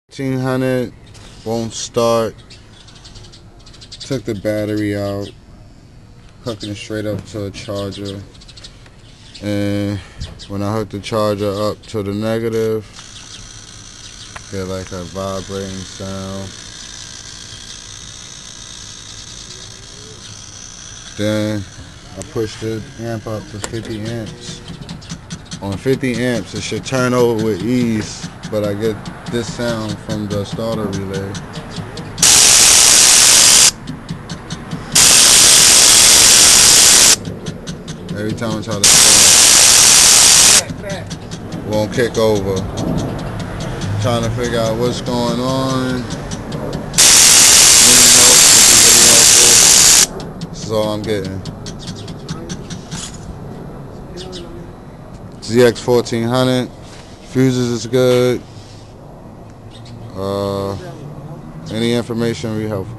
1500 won't start. Took the battery out, hooking it straight up to a charger, and when I hook the charger up to the negative, get like a vibrating sound. Then I push the amp up to 50 amps. On 50 amps it should turn over with ease, but I get this sound from the starter relay. Every time I try to start, won't kick over. Trying to figure out what's going on. This is all I'm getting. ZX 1400. Fuses is good. Any information would be helpful.